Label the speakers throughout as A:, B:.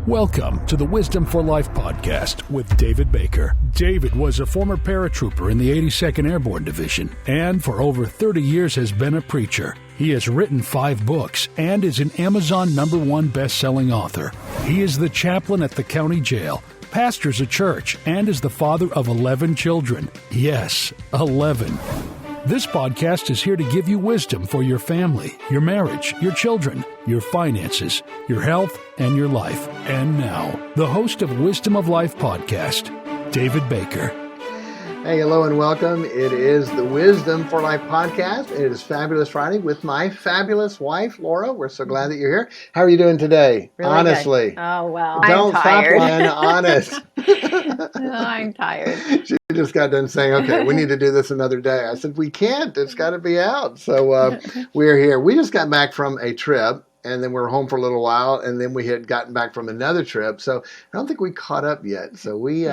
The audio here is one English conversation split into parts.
A: Welcome to the Wisdom for Life podcast with David Baker. David was a former paratrooper in the 82nd Airborne Division and for over 30 years has been a preacher. He has written 5 books and is an Amazon #1 best-selling author. He is the chaplain at the county jail, pastors a church, and is the father of 11 children. Yes, 11. This podcast is here to give you wisdom for your family, your marriage, your children, your finances, your health, and your life. And now, the host of Wisdom of Life podcast, David Baker.
B: Hey, hello and welcome. It is the Wisdom for Life podcast. It is Fabulous Friday with my fabulous wife, Laura. We're so glad that you're here. How are you doing today?
C: Really
B: honestly.
C: Good. Oh, well,
B: Don't
C: I'm tired.
B: stop lying, honest.
C: No, I'm tired.
B: She just got done saying, okay, we need to do this another day. I said, we can't. It's got to be out. So we're here. We just got back from a trip. And then we were home for a little while, and then we had gotten back from another trip. So I don't think we caught up yet. So we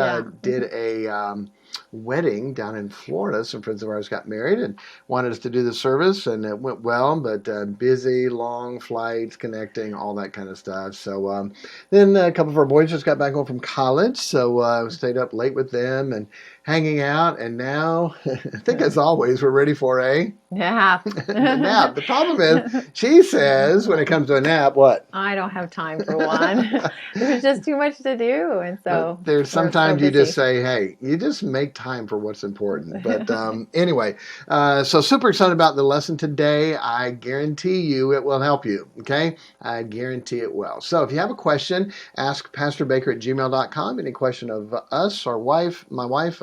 B: did a wedding down in Florida. Some friends of ours got married and wanted us to do the service, and it went well, but busy, long flights, connecting, all that kind of stuff. So then a couple of our boys just got back home from college, so I stayed up late with them and hanging out, and now, I think as always, we're ready for a
C: nap.
B: nap. The problem is, she says, when it comes to a nap, what?
C: I don't have time for one. There's just too much to do, and so
B: there's sometimes
C: so
B: you just say, hey, you just make time for what's important. But anyway, so super excited about the lesson today. I guarantee you it will help you, okay? I guarantee it will. So if you have a question, ask pastorbaker@gmail.com. Any question of us, our wife, my wife,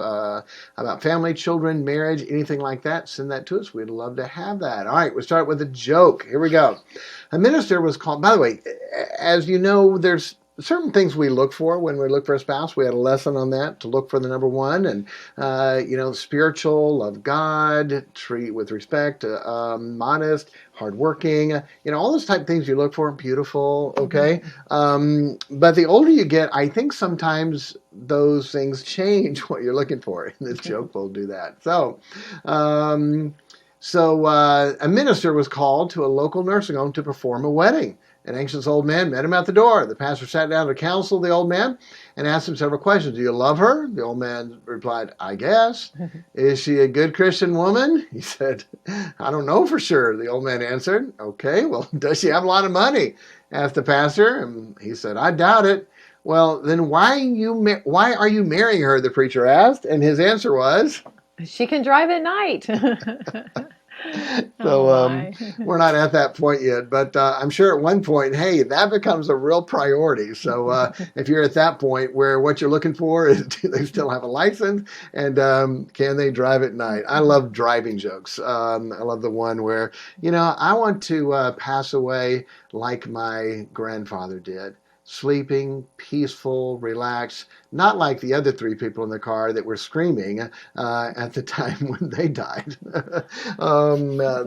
B: about family, children, marriage, anything like that, send that to us. We'd love to have that. All right, we'll start with a joke. Here we go. A minister was called, by the way, as you know, there's certain things we look for when we look for a spouse. We had a lesson on that, to look for the number one, and spiritual, love God, treat with respect, modest, hardworking, all those type of things you look for, beautiful, okay? But the older you get, I think sometimes those things change what you're looking for. And this joke will do that. So a minister was called to a local nursing home to perform a wedding. An anxious old man met him at the door. The pastor sat down to counsel the old man and asked him several questions. Do you love her? The old man replied, I guess. Is she a good Christian woman? He said, I don't know for sure. The old man answered, okay, well, does she have a lot of money? Asked the pastor, and he said, I doubt it. Well, then why are you marrying her? The preacher asked, and his answer was,
C: she can drive at night.
B: So we're not at that point yet, but I'm sure at one point, hey, that becomes a real priority. So if you're at that point where what you're looking for is, do they still have a license, and can they drive at night? I love driving jokes. I love the one where, I want to pass away like my grandfather did. Sleeping, peaceful, relaxed, not like the other 3 people in the car that were screaming at the time when they died.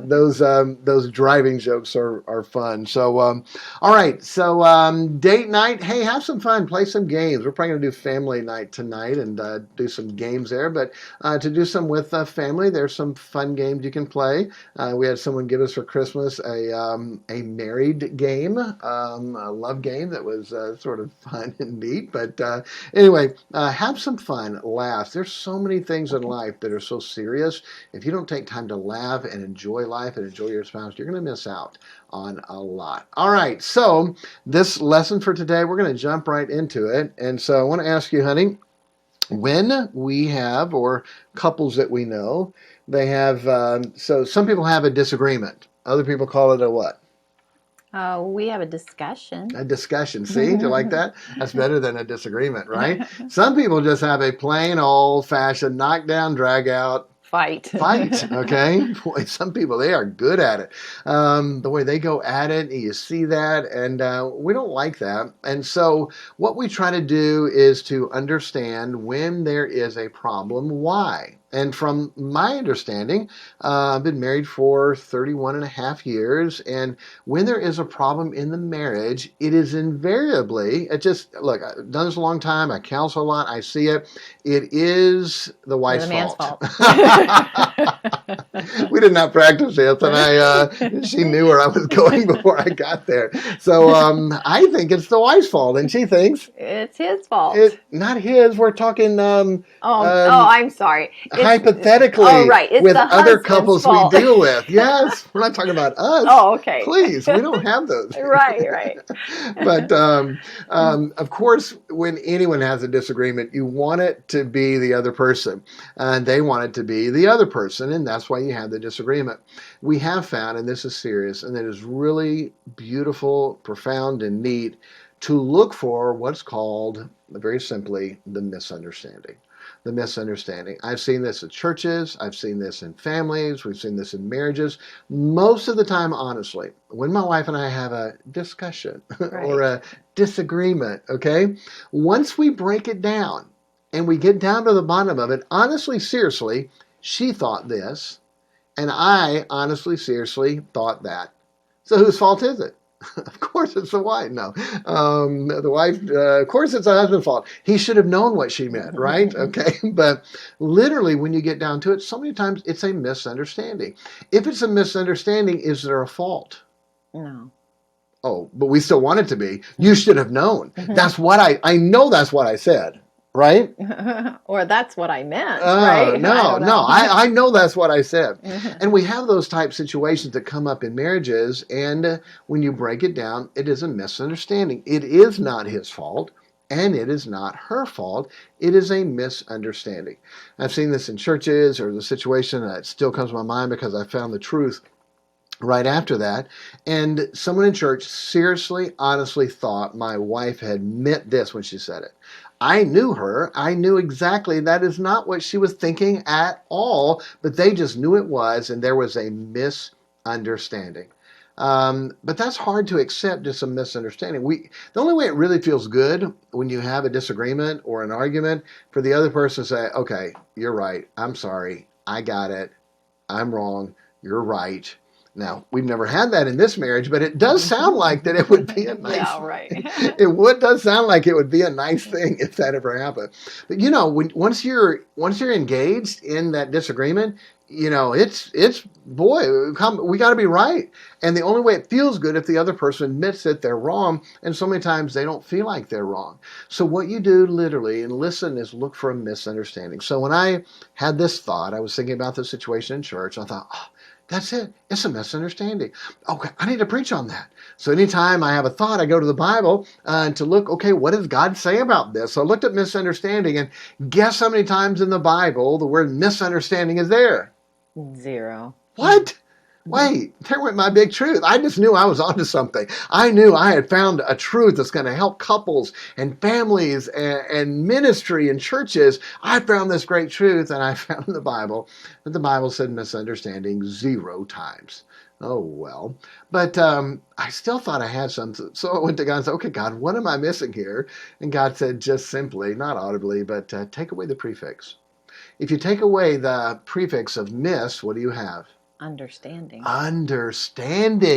B: Those driving jokes are fun. So, all right. So, date night. Hey, have some fun. Play some games. We're probably going to do family night tonight and do some games there. But to do some with family, there's some fun games you can play. We had someone give us for Christmas a married game, a love game that was sort of fun and neat. But anyway, have some fun, laugh. There's so many things in life that are so serious. If you don't take time to laugh and enjoy life and enjoy your spouse, you're going to miss out on a lot. All right, so this lesson for today, we're going to jump right into it. And so I want to ask you, honey, when we have, or couples that we know, they have, so some people have a disagreement. Other people call it a what?
C: We have a discussion.
B: A discussion. See, do you like that? That's better than a disagreement, right? Some people just have a plain old-fashioned knockdown, drag-out
C: fight.
B: Okay? Boy, some people, they are good at it. The way they go at it, you see that, and we don't like that. And so what we try to do is to understand when there is a problem, why. And from my understanding, I've been married for 31 and a half years. And when there is a problem in the marriage, it is invariably, look, I've done this a long time. I counsel a lot. I see it. It is the wife's
C: The man's
B: fault.
C: fault.
B: We did not practice this, and she knew where I was going before I got there. So I think it's the wife's fault, and she thinks
C: It's his fault.
B: not his. We're talking
C: I'm sorry.
B: Hypothetically,
C: right. It's
B: with
C: the
B: other
C: husband's
B: couples
C: fault.
B: we deal with. Yes, we're not talking about us.
C: Oh, okay.
B: Please, we don't have those.
C: Right.
B: But of course, when anyone has a disagreement, you want it to be the other person, and they want it to be the other person, and that's why you have the disagreement. We have found, and this is serious, and it is really beautiful, profound, and neat, to look for what's called, very simply, the misunderstanding. The misunderstanding. I've seen this in churches. I've seen this in families. We've seen this in marriages. Most of the time, honestly, when my wife and I have a discussion or a disagreement, okay, once we break it down and we get down to the bottom of it, honestly, seriously, she thought this, and I honestly, seriously thought that. So whose fault is it? Of course it's the wife. No. The wife, of course it's the husband's fault. He should have known what she meant, right? Okay. But literally, when you get down to it, so many times it's a misunderstanding. If it's a misunderstanding, is there a fault?
C: No.
B: Oh, but we still want it to be. You should have known. That's what I know that's what I said. Right?
C: Or that's what I meant, right?
B: No. I know that's what I said. And we have those type situations that come up in marriages, and when you break it down, it is a misunderstanding. It is not his fault, and it is not her fault. It is a misunderstanding. I've seen this in churches, or the situation that still comes to my mind because I found the truth right after that. And someone in church seriously, honestly thought my wife had meant this when she said it. I knew her. I knew exactly that is not what she was thinking at all, but they just knew it was, and there was a misunderstanding. But that's hard to accept, just a misunderstanding. The only way it really feels good when you have a disagreement or an argument, for the other person to say, okay, you're right. I'm sorry. I got it. I'm wrong. You're right. Now, we've never had that in this marriage, but it does sound like that it would be a nice does sound like it would be a nice thing if that ever happened. But once you're engaged in that disagreement, it's we got to be right. And the only way it feels good if the other person admits that they're wrong, and so many times they don't feel like they're wrong. So what you do literally, and listen, is look for a misunderstanding. So when I had this thought, I was thinking about the situation in church, I thought, that's it. It's a misunderstanding. Okay, I need to preach on that. So anytime I have a thought, I go to the Bible to look, okay, what does God say about this? So I looked at misunderstanding, and guess how many times in the Bible the word misunderstanding is there?
C: 0.
B: What? Wait, there went my big truth. I just knew I was onto something. I knew I had found a truth that's going to help couples and families and ministry and churches. I found this great truth, and I found in the Bible that the Bible said misunderstanding 0 times. Oh, well. But I still thought I had something. So I went to God and said, okay, God, what am I missing here? And God said, just simply, not audibly, but take away the prefix. If you take away the prefix of miss, what do you have?
C: Understanding.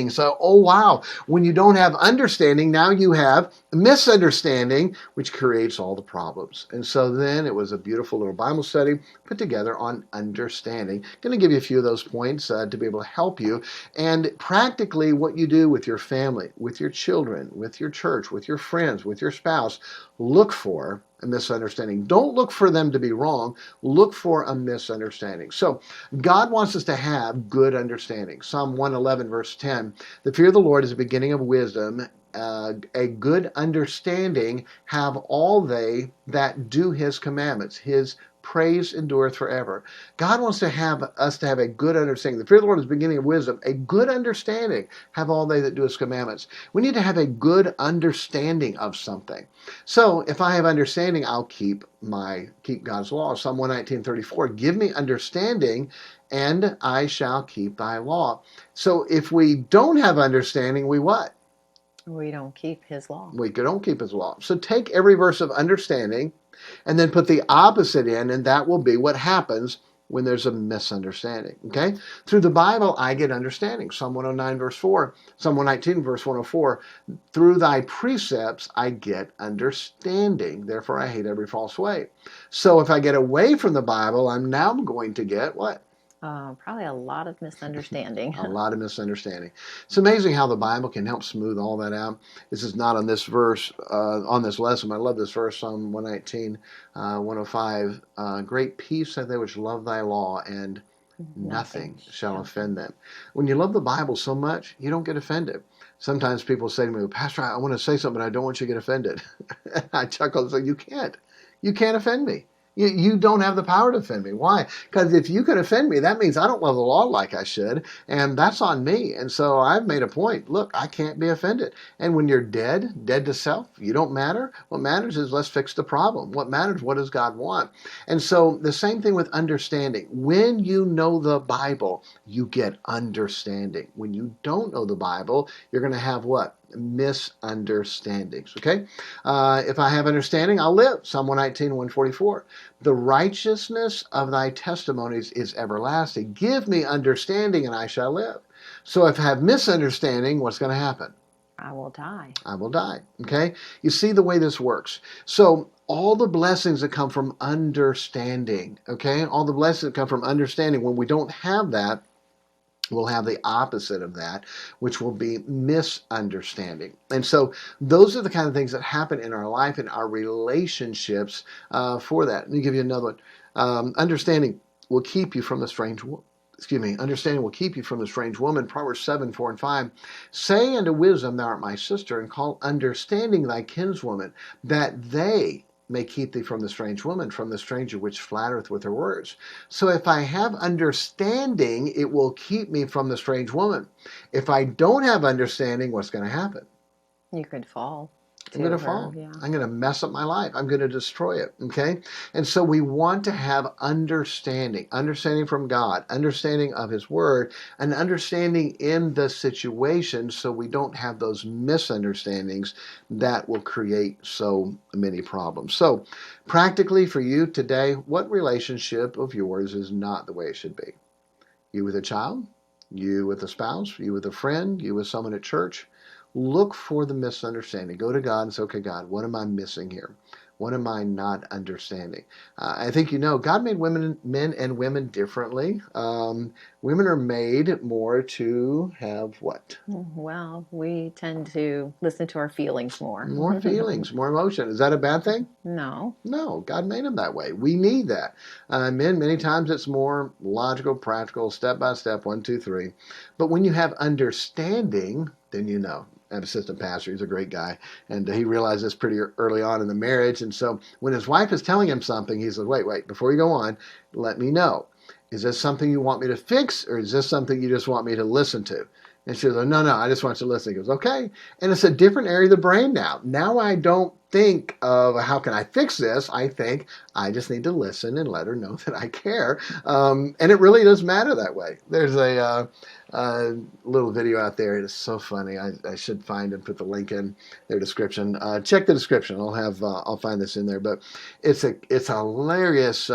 B: So, oh wow, when you don't have understanding, now you have misunderstanding, which creates all the problems. And so then it was a beautiful little Bible study put together on understanding. Going to give you a few of those points to be able to help you. And practically what you do with your family, with your children, with your church, with your friends, with your spouse, look for a misunderstanding. Don't look for them to be wrong. Look for a misunderstanding. So God wants us to have good understanding. Psalm 111, verse 10, the fear of the Lord is the beginning of wisdom. A good understanding have all they that do his commandments. His praise endureth forever. God wants to have us to have a good understanding. The fear of the Lord is the beginning of wisdom. A good understanding have all they that do his commandments. We need to have a good understanding of something. So if I have understanding, I'll keep God's law. Psalm 119:34, give me understanding, and I shall keep thy law. So if we don't have understanding, we what?
C: We don't keep his law.
B: We don't keep his law. So take every verse of understanding and then put the opposite in, and that will be what happens when there's a misunderstanding. Okay? Through the Bible, I get understanding. Psalm 109, verse 4. Psalm 119, verse 104. Through thy precepts, I get understanding. Therefore, I hate every false way. So if I get away from the Bible, I'm now going to get what?
C: Probably a lot of misunderstanding.
B: A lot of misunderstanding. It's amazing how the Bible can help smooth all that out. This is not on this verse, on this lesson. I love this verse, Psalm 119, 105. Great peace have they which love thy law, and nothing shall offend them. When you love the Bible so much, you don't get offended. Sometimes people say to me, Pastor, I want to say something, but I don't want you to get offended. I chuckle and say, you can't. You can't offend me. You don't have the power to offend me. Why? Because if you can offend me, that means I don't love the law like I should, and that's on me. And so I've made a point. Look, I can't be offended. And when you're dead to self, you don't matter. What matters is let's fix the problem. What matters, what does God want? And so the same thing with understanding. When you know the Bible, you get understanding. When you don't know the Bible, you're going to have what? Misunderstandings. Okay? If I have understanding, I'll live. Psalm 119, 144. The righteousness of thy testimonies is everlasting. Give me understanding and I shall live. So if I have misunderstanding, what's going to happen?
C: I will die.
B: I will die. Okay? You see the way this works. So all the blessings that come from understanding, okay? All the blessings that come from understanding, when we don't have that, we'll have the opposite of that, which will be misunderstanding. And so those are the kind of things that happen in our life, in our relationships for that. Let me give you another one. Understanding will keep you from the strange woman. Understanding will keep you from the strange woman. Proverbs 7, 4 and 5. Say unto wisdom, thou art my sister, and call understanding thy kinswoman, that they may keep thee from the strange woman, from the stranger which flattereth with her words. So if I have understanding, it will keep me from the strange woman. If I don't have understanding, what's going to happen?
C: You could fall.
B: I'm going to fall.
C: Yeah.
B: I'm going to mess up my life. I'm going to destroy it. Okay? And so we want to have understanding from God, understanding of His Word, and understanding in the situation so we don't have those misunderstandings that will create so many problems. So practically for you today, what relationship of yours is not the way it should be? You with a child? You with a spouse? You with a friend? You with someone at church? Look for the misunderstanding. Go to God and say, okay, God, what am I missing here? What am I not understanding? I think you know God made men and women differently. Women are made more to have what?
C: Well, we tend to listen to our feelings more.
B: More feelings, more emotion. Is that a bad thing?
C: No.
B: No, God made them that way. We need that. Men, many times it's more logical, practical, step by step, 1, 2, 3. But when you have understanding, then you know. I have an assistant pastor. He's a great guy. And he realized this pretty early on in the marriage. And so when his wife is telling him something, he says, wait, before you go on, let me know. Is this something you want me to fix, or is this something you just want me to listen to? And she goes, no, I just want you to listen. He goes, okay. And it's a different area of the brain now. Now I don't think of how can I fix this. I think I just need to listen and let her know that I care. And it really does matter that way. There's a little video out there. It is so funny. I should find and put the link in their description. Check the description. I'll find this in there. But it's a hilarious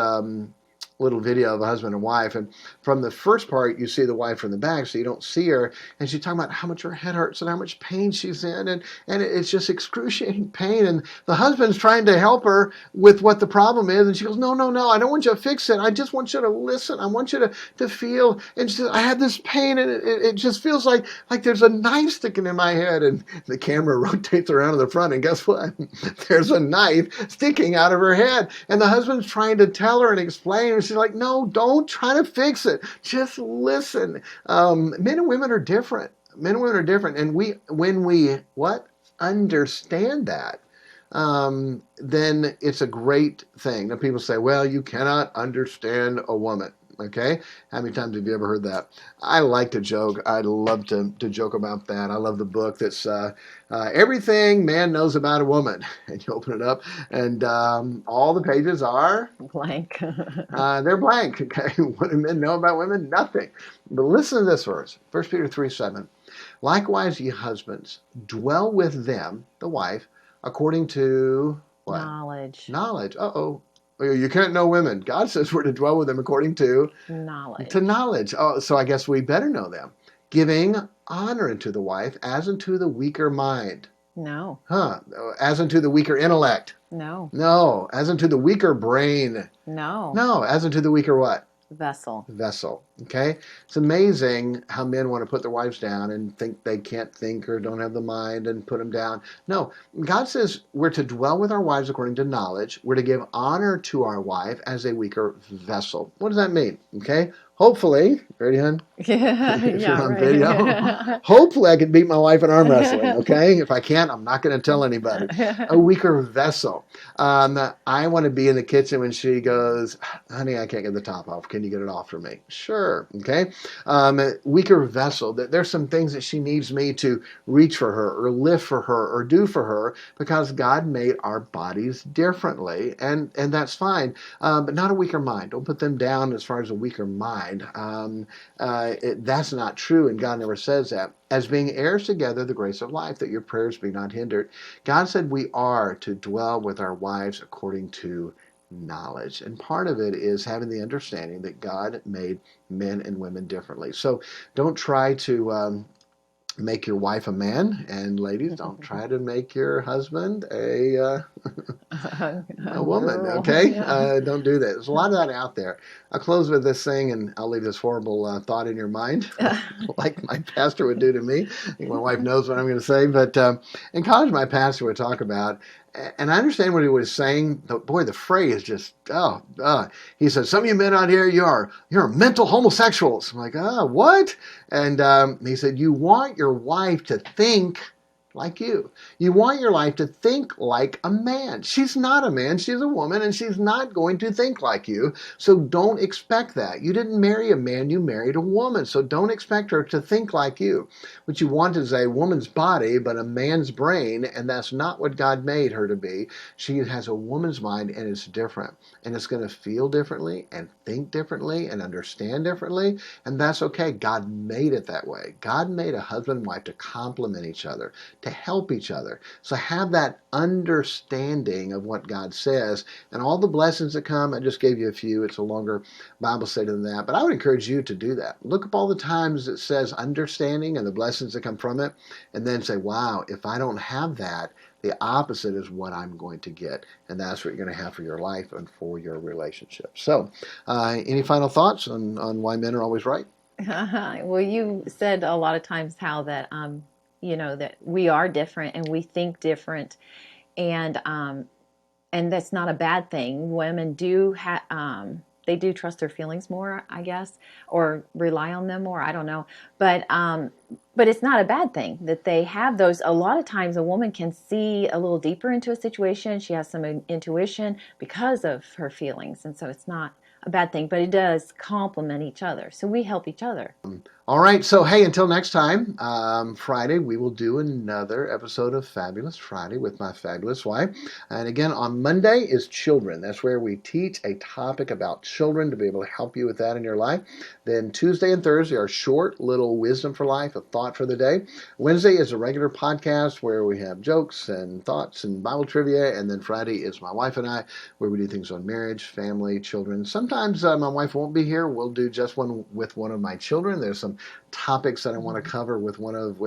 B: little video of a husband and wife, and from the first part you see the wife from the back, so you don't see her, and she's talking about how much her head hurts and how much pain she's in, and it's just excruciating pain, and the husband's trying to help her with what the problem is, and she goes, no, I don't want you to fix it, I just want you to listen, I want you to feel, and she says, I have this pain, and it just feels like there's a knife sticking in my head, and the camera rotates around to the front, and guess what? There's a knife sticking out of her head, and the husband's trying to tell her and explain, and she's like, no, don't try to fix it. Just listen. Men and women are different. And when we understand that, then it's a great thing. Now people say, well, you cannot understand a woman. Okay? How many times have you ever heard that? I like to joke. I love to joke about that. I love the book that's Everything Man Knows About a Woman. And you open it up, and all the pages are
C: blank.
B: They're blank. Okay? What do men know about women? Nothing. But listen to this verse. 1 Peter 3:7. Likewise, ye husbands, dwell with them, the wife, according to what?
C: Knowledge.
B: Knowledge. Uh-oh. You can't know women. God says we're to dwell with them according to
C: Knowledge.
B: Oh, so I guess we better know them. Giving honor unto the wife as unto the weaker mind.
C: No.
B: As unto the weaker intellect.
C: No.
B: No. As unto the weaker brain.
C: No.
B: No. As unto the weaker what?
C: Vessel.
B: Okay? It's amazing how men want to put their wives down and think they can't think or don't have the mind and put them down. No, God says we're to dwell with our wives according to knowledge. We're to give honor to our wife as a weaker vessel. What does that mean? Okay? Hopefully, ready, hon?
C: Yeah,
B: If you're on
C: right.
B: video, hopefully I can beat my wife in arm wrestling, okay? If I can't, I'm not going to tell anybody. A weaker vessel. I want to be in the kitchen when she goes, honey, I can't get the top off. Can you get it off for me? Sure, okay? Weaker vessel. There's some things that she needs me to reach for her or lift for her or do for her because God made our bodies differently, and that's fine, but not a weaker mind. Don't put them down as far as a weaker mind. That's not true, and God never says that. As being heirs together the grace of life, that your prayers be not hindered. God said we are to dwell with our wives according to knowledge, and part of it is having the understanding that God made men and women differently. So don't try to make your wife a man, and ladies, don't try to make your husband a woman, okay?
C: Yeah.
B: Don't do that. There's a lot of that out there. I'll close with this thing, and I'll leave this horrible thought in your mind, like my pastor would do to me. I think my wife knows what I'm going to say, but in college, my pastor would talk about, and I understand what he was saying. Boy, the phrase just, he said, some of you men out here, you're mental homosexuals. I'm like, what? And he said, you want your wife to think like you. You want your wife to think like a man. She's not a man. She's a woman, and she's not going to think like you. So don't expect that. You didn't marry a man. You married a woman. So don't expect her to think like you. What you want is a woman's body, but a man's brain, and that's not what God made her to be. She has a woman's mind, and it's different. And it's going to feel differently and think differently and understand differently, and that's okay. God made it that way. God made a husband and wife to complement each other, to help each other. So have that understanding of what God says and all the blessings that come. I just gave you a few. It's a longer Bible study than that, but I would encourage you to do that. Look up all the times it says understanding and the blessings that come from it, and then say, wow, if I don't have that, the opposite is what I'm going to get, and that's what you're going to have for your life and for your relationship. So any final thoughts on why men are always right?
C: Well, you said a lot of times how that that we are different and we think different, and that's not a bad thing. Women do they do trust their feelings more, I guess, or rely on them more. I don't know, but it's not a bad thing that they have those. A lot of times, a woman can see a little deeper into a situation. She has some intuition because of her feelings, and so it's not a bad thing. But it does complement each other, so we help each other.
B: All right, so hey, until next time, Friday, we will do another episode of Fabulous Friday with my fabulous wife. And again, on Monday is children. That's where we teach a topic about children to be able to help you with that in your life. Then Tuesday and Thursday are short little wisdom for life, a thought for the day. Wednesday is a regular podcast where we have jokes and thoughts and Bible trivia. And then Friday is my wife and I, where we do things on marriage, family, children. Sometimes my wife won't be here. We'll do just one with one of my children. There's some topics that I want to cover with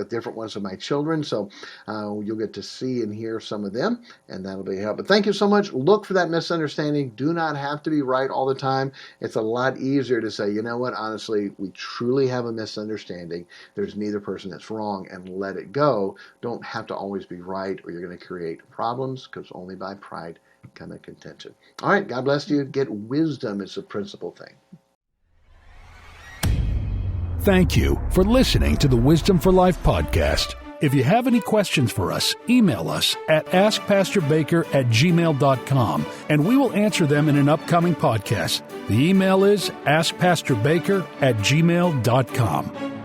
B: different ones of my children, so you'll get to see and hear some of them, and that'll be help. But thank you so much. Look for that misunderstanding. Do not have to be right all the time. It's a lot easier to say, you know what, honestly, we truly have a misunderstanding. There's neither person that's wrong, and let it go. Don't have to always be right, or you're going to create problems, because only by pride come a contention. All right, God bless you. Get wisdom. It's a principal thing.
A: Thank you for listening to the Wisdom for Life podcast. If you have any questions for us, email us at askpastorbaker@gmail.com, and we will answer them in an upcoming podcast. The email is askpastorbaker@gmail.com.